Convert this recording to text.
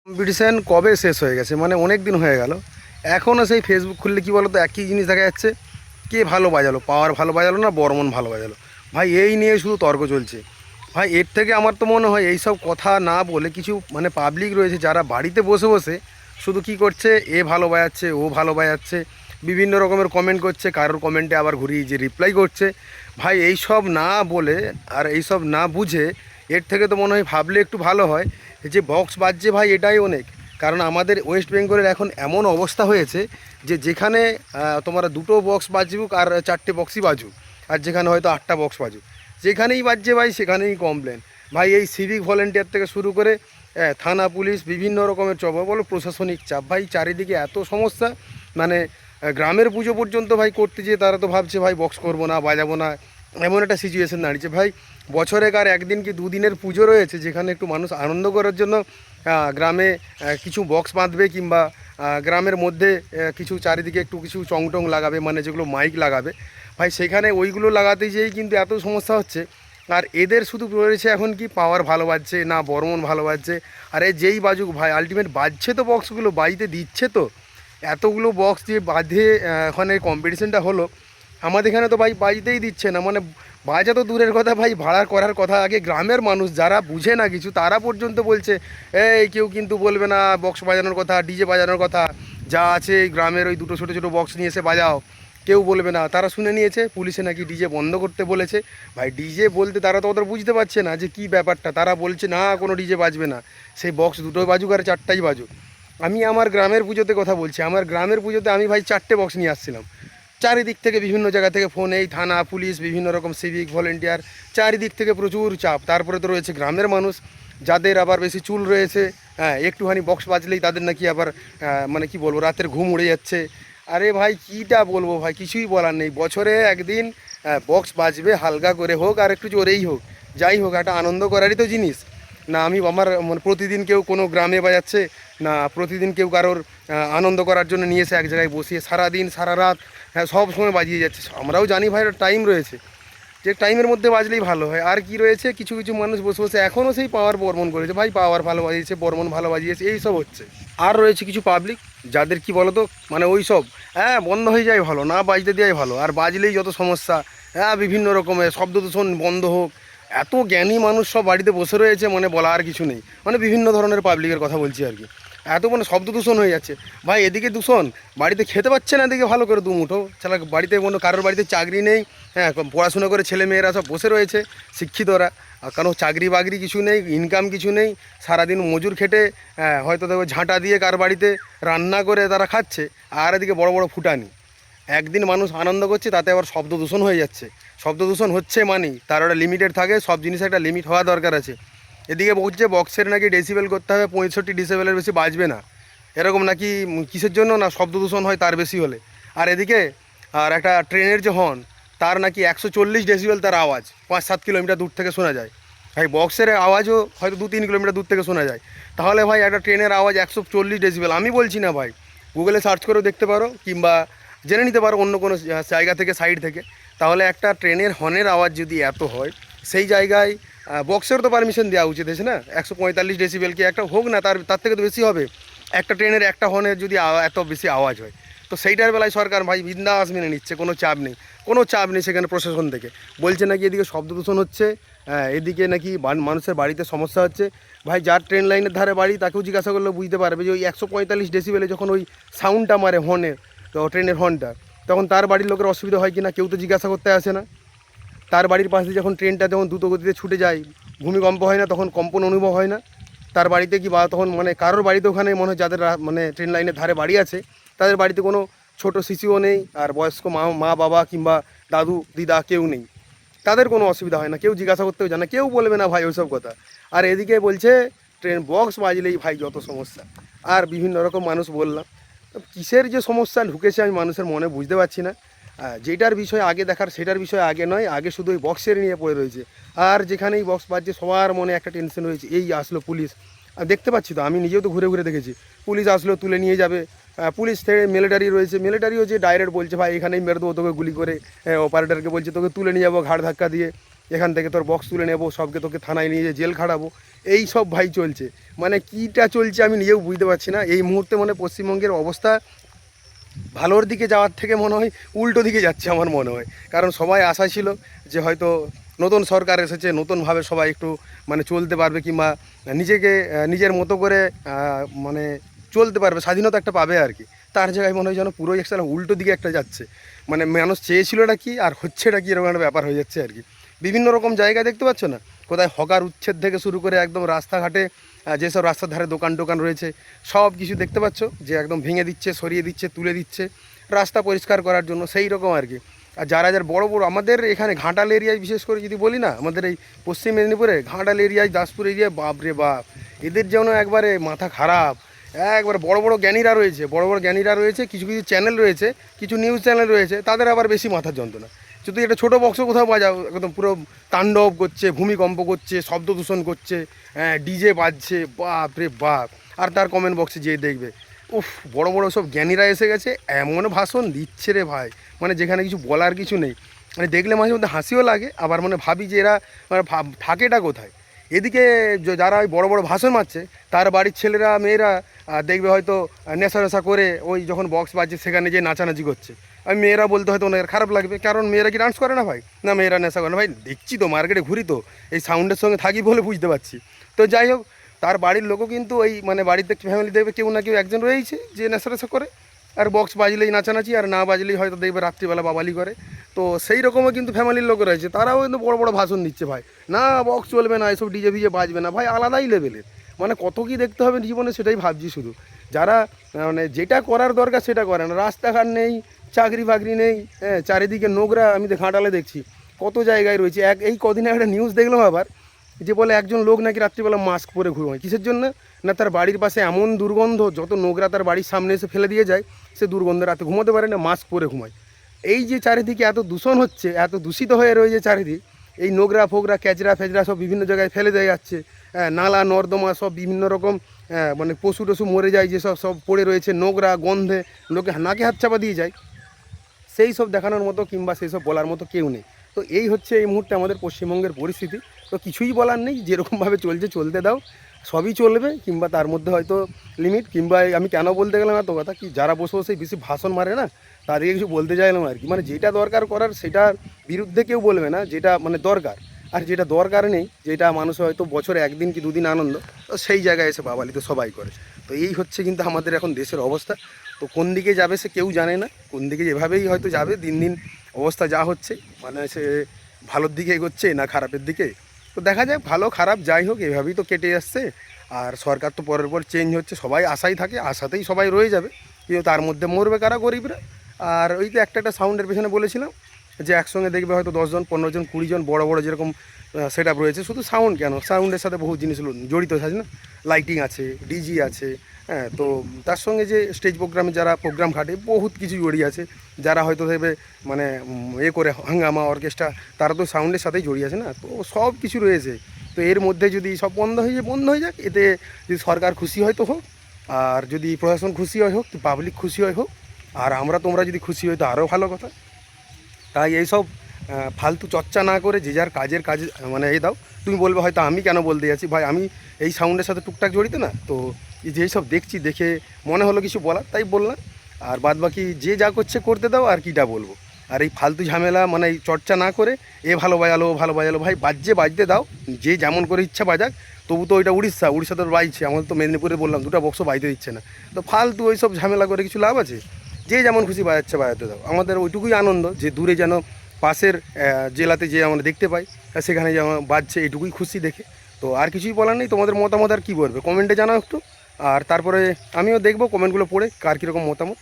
Competition কবে শেষ হয়ে গেছে, মানে অনেক দিন হয়ে গেল। এখনও সেই ফেসবুক খুললে কী বলো তো, একই জিনিস দেখা যাচ্ছে। কে ভালো বাজালো, পাওয়ার ভালো বাজালো না বর্মন ভালো বাজালো, ভাই এই নিয়ে শুধু তর্ক চলছে। ভাই এর থেকে আমার তো মনে হয় এই সব কথা না বলে কিছু মানে পাবলিক রয়েছে যারা বাড়িতে বসে বসে শুধু কি করছে, এ ভালো বাজাচ্ছে ও ভালো বাজাচ্ছে, বিভিন্ন রকমের কমেন্ট করছে, কারোর কমেন্টে আবার ঘুরিয়ে যে রিপ্লাই করছে। ভাই এই সব না বলে আর এই সব না বুঝে এর থেকে তো মনে হয় ভাবলে একটু ভালো হয় যে বক্স বাজছে ভাই এটাই অনেক। কারণ আমাদের ওয়েস্ট বেঙ্গলের এখন এমন অবস্থা হয়েছে যে যেখানে তোমার দুটো বক্স বাজুক আর চারটে বক্সই বাজুক, আর যেখানে হয়তো আটটা বক্স বাজুক, যেখানেই বাজছে ভাই সেখানেই কমপ্লেন। ভাই এই সিভিক ভলেন্টিয়ার থেকে শুরু করে থানা পুলিশ বিভিন্ন রকমের চাপ বলো, প্রশাসনিক চাপ, ভাই চারিদিকে এত সমস্যা। মানে গ্রামের পুজো পর্যন্ত ভাই করতে যেয়ে তারা তো ভাবছে ভাই বক্স করবো না, বাজাবো না, এমন একটা সিচুয়েশন দাঁড়িয়েছে। ভাই বছরে কার একদিন কি দুদিনের পুজো রয়েছে যেখানে একটু মানুষ আনন্দ করার জন্য গ্রামে কিছু বক্স বাঁধবে, কিংবা গ্রামের মধ্যে কিছু চারিদিকে একটু কিছু চংটং লাগাবে, মানে যেগুলো মাইক লাগাবে। ভাই সেখানে ওইগুলো লাগাতে যেয়েই কিন্তু এত সমস্যা হচ্ছে। আর এদের শুধু রয়েছে এখন কি পাওয়ার ভালো বাজছে না বর্মন ভালো বাজছে, আর যেই বাজুক ভাই আলটিমেট বাজছে তো, বক্সগুলো বাজিতে দিচ্ছে তো। এতগুলো বক্স দিয়ে বাঁধে ওখানে কম্পিটিশনটা হলো, আমাদের এখানে তো ভাই বাজতেই দিচ্ছে না। মানে বাজা তো দূরের কথা ভাই, ভাড়া করার কথা। আগে গ্রামের মানুষ যারা বুঝে না কিছু তারা পর্যন্ত বলছে এই কেউ কিন্তু বলবে না বক্স বাজানোর কথা, ডিজে বাজানোর কথা, যা আছে এই গ্রামের ওই দুটো ছোটো ছোটো বক্স নিয়ে এসে বাজাও, কেউ বলবে না। তারা শুনে নিয়েছে, পুলিশে নাকি ডিজে বন্ধ করতে বলেছে। ভাই ডিজে বলতে তারা তো ওদের বুঝতে পারছে না যে কী ব্যাপারটা, তারা বলছে না কোনো ডিজে বাজবে না, সেই বক্স দুটোই বাজুক আর চারটাই বাজুক। আমি আমার গ্রামের পুজোতে কথা বলছি, আমার গ্রামের পুজোতে আমি ভাই চারটে বক্স নিয়ে আসছিলাম। চারিদিক থেকে বিভিন্ন জায়গা থেকে ফোন, এই থানা পুলিশ বিভিন্ন রকম সিভিক ভলেন্টিয়ার, চারিদিক থেকে প্রচুর চাপ। তারপরে তো রয়েছে গ্রামের মানুষ যাদের আবার বেশি চুল রয়েছে, হ্যাঁ একটুখানি বক্স বাজলেই তাদের নাকি আবার মানে কি বলবো, রাতের ঘুম উড়ে যাচ্ছে। আরে ভাই কীটা বলবো ভাই, কিছুই বলার নেই। বছরে একদিন বক্স বাজবে, হালকা করে হোক আর একটু জোরেই হোক, যাই হোক, একটা আনন্দ করারই তো জিনিস। না আমি আমার মানে প্রতিদিন কেউ কোনো গ্রামে বাজাচ্ছে, না প্রতিদিন কেউ কারোর আনন্দ করার জন্য নিয়ে এসে এক জায়গায় বসিয়ে সারাদিন সারা রাত হ্যাঁ সব সময় বাজিয়ে যাচ্ছে। আমরাও জানি ভাই একটা টাইম রয়েছে, যে টাইমের মধ্যে বাজলেই ভালো হয়। আর কি রয়েছে, কিছু কিছু মানুষ বসে বসে এখনও সেই পাওয়ার বর্মন করেছে, ভাই পাওয়ার ভালো বাজিয়েছে, বর্মন ভালো বাজিয়েছে, এইসব হচ্ছে। আর রয়েছে কিছু পাবলিক যাদের কি বলতো, মানে ওই সব হ্যাঁ বন্ধ হয়ে যায় ভালো, না বাজতে দেওয়াই ভালো, আর বাজলেই যত সমস্যা, হ্যাঁ বিভিন্ন রকমের শব্দ দূষণ বন্ধ হোক। এত জ্ঞানী মানুষ সব বাড়িতে বসে রয়েছে, মানে বলা আর কিছু নেই। মানে বিভিন্ন ধরনের পাবলিকের কথা বলছি আর কি। এত মানে শব্দ দূষণ হয়ে যাচ্ছে ভাই, এদিকে দূষণ, বাড়িতে খেতে পাচ্ছে না, এদিকে ভালো করে দুমুঠো ছাড়া বাড়িতে কোনো কারোর বাড়িতে চাকরি নেই, হ্যাঁ পড়াশোনা করে ছেলে মেয়েরা সব বসে রয়েছে শিক্ষিতরা, আর কারণ চাকরি বাকরি কিছু নেই, ইনকাম কিছু নেই, সারাদিন মজুর খেটে হয়তো দেখো ঝাঁটা দিয়ে কার বাড়িতে রান্না করে তারা খাচ্ছে, আর এদিকে বড় বড় ফুটানি। একদিন মানুষ আনন্দ করছে, তাতে আবার শব্দ দূষণ হয়ে যাচ্ছে। শব্দ দূষণ হচ্ছে মানেই তার একটা লিমিটেড থাকে, সব জিনিসের একটা লিমিট হওয়া দরকার আছে। এদিকে বলছে বক্সের নাকি ডেসিবেল করতে হবে 65 ডেসিবেলের বেশি বাজবে না, এরকম নাকি কিসের জন্য না শব্দ দূষণ হয় তার বেশি হলে। আর এদিকে আর একটা ট্রেনের যে হর্ন, তার নাকি 140 ডেসিবেল তার আওয়াজ 5-7 কিলোমিটার দূর থেকে শোনা যায়। ভাই বক্সের আওয়াজও হয়তো 2-3 কিলোমিটার দূর থেকে শোনা যায়, তাহলে ভাই একটা ট্রেনের আওয়াজ 140 ডেসিবেল। আমি বলছি না ভাই, গুগলে সার্চ করেও দেখতে পারো, কিংবা জেনে নিতে পারো অন্য কোনো জায়গা থেকে, সাইড থেকে। তাহলে একটা ট্রেনের হর্নের আওয়াজ যদি এত হয়, সেই জায়গায় বক্সের তো পারমিশন দেওয়া উচিত আছে না। 145 ডেসিবেল কি একটা হোক না, তার থেকে তো বেশি হবে। একটা ট্রেনের একটা হর্নের যদি এত বেশি আওয়াজ হয়, তো সেইটার বেলায় সরকার ভাই বিন্দাস মেনে নিচ্ছে, কোনো চাপ নেই, কোনো চাপ নেই সেখানে প্রশাসন থেকে। বলছে নাকি এদিকে শব্দ দূষণ হচ্ছে, এদিকে নাকি মানুষের বাড়িতে সমস্যা হচ্ছে। ভাই যার ট্রেন লাইনের ধারে বাড়ি তাকেও জিজ্ঞাসা করলে বুঝতে পারবে যে ওই 145 ডেসিবেলে যখন ওই সাউন্ডটা মারে হর্নের, তো ট্রেনের হর্নটা, তখন তার বাড়ির লোকের অসুবিধা হয় কি না কেউ তো জিজ্ঞাসা করতে আসে না। তার বাড়ির পাশে যখন ট্রেনটা যখন দ্রুত গতিতে ছুটে যায়, ভূমিকম্প হয় না, তখন কম্পন অনুভব হয় না তার বাড়িতে কি, বা তখন মানে কারোর বাড়িতে ওখানে মনে হয় যাদের মানে ট্রেন লাইনের ধারে বাড়ি আছে, তাদের বাড়িতে কোনো ছোট শিশুও নেই, আর বয়স্ক মা বাবা কিংবা দাদু দিদা কেউ নেই, তাদের কোনো অসুবিধা হয় না, কেউ জিজ্ঞাসা করতেও জানে না, কেউ বলবে না ভাই ওইসব কথা। আর এদিকে বলছে ট্রেন বক্স বাজলেই ভাই যত সমস্যা, আর বিভিন্ন রকম মানুষ বললাম। কিসের যে সমস্যা ঢুকেছে আমি মানুষের মনে বুঝতে পারছি না। যেটার বিষয় আগে দেখার সেটার বিষয় আগে নয়, আগে শুধু ওই বক্সের নিয়ে পড়ে রয়েছে। আর যেখানেই বক্স বাজছে সবার মনে একটা টেনশন রয়েছে, এই আসলো পুলিশ। আর দেখতে পাচ্ছি তো, আমি নিজেও তো ঘুরে ঘুরে দেখেছি, পুলিশ আসলো তুলে নিয়ে যাবে। পুলিশ থেকে মিলিটারি রয়েছে, মিলিটারিও যে ডাইরেক্ট বলছে ভাই এখানেই মেরে দেবো তোকে গুলি করে, অপারেটরকে বলছে তোকে তুলে নিয়ে যাবো ঘাড় ধাক্কা দিয়ে। এখান থেকে তোর বক্স তুলে নেবো, সবকে তোকে থানায় নিয়ে যেয়ে জেল খাটাবো, এই সব ভাই চলছে। মানে কীটা চলছে আমি নিজেও বুঝতে পারছি না। এই মুহূর্তে মানে পশ্চিমবঙ্গের অবস্থা ভালোর দিকে যাওয়ার থেকে মনে হয় উল্টো দিকে যাচ্ছে আমার মনে হয়। কারণ সবাই আশা ছিল যে হয়তো নতুন সরকার এসেছে, নতুনভাবে সবাই একটু মানে চলতে পারবে, কিংবা নিজেকে নিজের মতো করে মানে চলতে পারবে, স্বাধীনতা একটা পাবে আর কি। তার জায়গায় মনে হয় যেন পুরোই একটা উল্টো দিকে একটা যাচ্ছে। মানে মানুষ চেয়েছিলটা কি আর হচ্ছেটা কি, এরকম একটা ব্যাপার হয়ে যাচ্ছে আর কি। বিভিন্ন রকম জায়গা দেখতে পাচ্ছ না, কোথায় হকার উচ্ছেদ থেকে শুরু করে একদম রাস্তাঘাটে যেসব রাস্তার ধারে দোকান টোকান রয়েছে সব কিছু দেখতে পাচ্ছ যে একদম ভেঙে দিচ্ছে, সরিয়ে দিচ্ছে, তুলে দিচ্ছে রাস্তা পরিষ্কার করার জন্য, সেই রকম আর কি। আর যারা যারা বড় বড় আমাদের এখানে ঘাটাল এরিয়ায় বিশেষ করে যদি বলি না, আমাদের এই পশ্চিম মেদিনীপুরে ঘাটাল এরিয়ায়, দাসপুর এরিয়ায়, বাপরে বাপ, এদের যেন একবারে মাথা খারাপ। একবারে বড় বড় জ্ঞানীরা রয়েছে, বড় বড় জ্ঞানীরা রয়েছে, কিছু কিছু চ্যানেল রয়েছে, কিছু নিউজ চ্যানেল রয়েছে, তাদের আবার বেশি মাথার যন্ত্রণা। যদি একটা ছোটো বক্স কোথাও বাজাও একদম পুরো তাণ্ডব করছে, ভূমিকম্প করছে, শব্দ দূষণ করছে, ডিজে বাজছে, বাপ রে বাপ। আর তার কমেন্ট বক্সে যেয়ে দেখবে, উফ, বড় বড় সব জ্ঞানীরা এসে গেছে, এমন ভাষণ দিচ্ছে রে ভাই, মানে যেখানে কিছু বলার কিছু নেই। মানে দেখলে মাঝে মধ্যে হাসিও লাগে, আবার মানে ভাবি যে এরা মানে থাকেটা কোথায়। এদিকে যারা ওই বড় বড় ভাষণ মারছে, তার বাড়ির ছেলেরা মেয়েরা দেখবে হয়তো নেশা নেশা করে ওই যখন বক্স বাজছে সেখানে যে নাচানাচি করছে। আমি মেয়েরা বলতে হয়তো ওনার খারাপ লাগবে, কারণ মেয়েরা কি ডান্স করে না ভাই? না, মেয়েরা নেশা করে না ভাই, দেখছি তো মার্কেটে ঘুরি তো, এই সাউন্ডের সঙ্গে থাকি বলে বুঝতে পারছি। তো যাই হোক, তার বাড়ির লোকও কিন্তু ওই মানে বাড়িতে ফ্যামিলি দেখবে কেউ না কেউ একজন রয়েছে যে নেশা নেশা করে, আর বক্স বাজলেই নাচানাচি, আর না বাজলেই হয়তো দেখবে রাত্রিবেলা বাবালি করে। তো সেই রকমও কিন্তু ফ্যামিলির লোক রয়েছে, তারাও কিন্তু বড় বড় ভাষণ দিচ্ছে ভাই, না বক্স চলবে না, এসব ডিজে ভিজে বাজবে না। ভাই আলাদাই লেভেলের, মানে কত কী দেখতে হবে জীবনে সেটাই ভাবছি শুধু। যারা মানে যেটা করার দরকার সেটা করে না, রাস্তাঘাট নেই, চাকরি বাকরি নেই, হ্যাঁ, চারিদিকে নোংরা। আমি তো ঘাটালে দেখছি কত জায়গায় রয়েছে। এই কদিনে একটা নিউজ দেখলাম আবার, যে বলে একজন লোক নাকি রাত্রিবেলা মাস্ক পরে ঘুমায়, কিসের জন্য? না, তার বাড়ির পাশে এমন দুর্গন্ধ, যত নোংরা তার বাড়ির সামনে এসে ফেলে দিয়ে যায়, সে দুর্গন্ধ রাতে ঘুমোতে পারে না, মাস্ক পরে ঘুমায়। এই যে চারিদিকে এত দূষণ হচ্ছে, এত দূষিত হয়ে রয়েছে চারিদিক, এই নোংরা ফোগরা ক্যাচরা ফেচরা সব বিভিন্ন জায়গায় ফেলে দেওয়া যাচ্ছে, নালা নর্দমা সব বিভিন্ন রকম, মানে পশু টশু মরে যায় যেসব, সব পড়ে রয়েছে নোংরা গন্ধে, লোকে নাকে হাত চাপা দিয়ে যায়। সেই সব দেখানোর মতো কিংবা সেই সব বলার মতো কেউ নেই। তো এই হচ্ছে এই মুহূর্তে আমাদের পশ্চিমবঙ্গের পরিস্থিতি। তো কিছুই বলার নেই, যেরকমভাবে চলছে চলতে দাও, সবই চলবে, কিংবা তার মধ্যে হয়তো লিমিট। কিংবা আমি কেন বলতে গেলাম এত কথা, কি যারা বসে বসে বেশি ভাষণ মারে না, তাদেরকে কিছু বলতে চাইলাম আর কি। মানে যেটা দরকার করার সেটার বিরুদ্ধে কেউ বলবে না, যেটা মানে দরকার। আর যেটা দরকার নেই, যেটা মানুষ হয়তো বছরে একদিন কি দুদিন আনন্দ, তো সেই জায়গায় এসে বাবালি তো সবাই করে। তো এই হচ্ছে কিন্তু আমাদের এখন দেশের অবস্থা। তো কোন দিকে যাবে সে কেউ জানে না, কোন দিকে এভাবেই হয়তো যাবে। দিন দিন অবস্থা যা হচ্ছে, মানে সে ভালোর দিকে এগোচ্ছে না খারাপের দিকে, তো দেখা যাক, ভালো খারাপ যাই হোক, এভাবেই তো কেটে আসছে। আর সরকার তো পরের পর চেঞ্জ হচ্ছে, সবাই আশাই থাকে, আশাতেই সবাই রয়ে যাবে, কিন্তু তার মধ্যে মরবে কারা? গরিবরা। আর ওই তো একটা সাউন্ডের পেছনে বলেছিলাম যে একসঙ্গে দেখবে হয়তো 10 জন 15 জন 20 জন বড় বড় যেরকম সেট আপ রয়েছে, শুধু সাউন্ড কেন, সাউন্ডের সাথে বহু জিনিস জড়িত আছে না, লাইটিং আছে, ডিজি আছে, হ্যাঁ, তো তার সঙ্গে যে স্টেজ প্রোগ্রামে যারা প্রোগ্রাম ঘাটে বহুত কিছু জড়িয়ে আছে, যারা হয়তো দেবে মানে এ করে হাঙ্গামা অর্কেস্ট্রা, তারা তো সাউন্ডের সাথেই জড়িয়ে আছে না, তো সব কিছু রয়েছে। তো এর মধ্যে যদি সব বন্ধ হয়ে যায়, বন্ধ হয়ে যাক, এতে যদি সরকার খুশি হয় তো হোক, আর যদি প্রশাসন খুশি হয় হোক, পাবলিক খুশি হয় হোক, আর আমরা তোমরা যদি খুশি হই তো আরও ভালো কথা। তাই এইসব ফালতু চর্চা না করে যে যার কাজের কাজ মানে এই দাও। তুমি বলবে হয়তো আমি কেন বলতে যাচ্ছি, ভাই আমি এই সাউন্ডের সাথে টুকটাক জড়িত না, তো এই যেই সব দেখছি দেখে মনে হলো কিছু বলার, তাই বললাম। আর বাদ বাকি যে যা করছে করতে দাও, আর কীটা বলবো। আর এই ফালতু ঝামেলা মানে এই চর্চা না করে, এ ভালো বাজালো ভালো বাজালো, ভাই বাজতে দাও, যে যেমন করে ইচ্ছা বাজাক। তবু তো ওইটা উড়িষ্যা তো বাজছে, আমাদের তো মেদিনীপুরে বললাম দুটো বক্স বাজতে দিচ্ছে না। তো ফালতু ওই সব ঝামেলা করে কিছু লাভ আছে? যে যেমন খুশি বাজাচ্ছে বাজাতে দাও। আমাদের ওইটুকুই আনন্দ যে দূরে যেন পাশের জেলাতে যে আমরা দেখতে পাই, সেখানে যেমন বাজছে, এইটুকুই খুশি দেখে। তো আর কিছুই বলার নেই। তোমাদের মতামত আর কী বলবে কমেন্টে জানাও একটু। আর তারপরে আমিও দেখবো কমেন্টগুলো পড়ে কার কীরকম মতামত।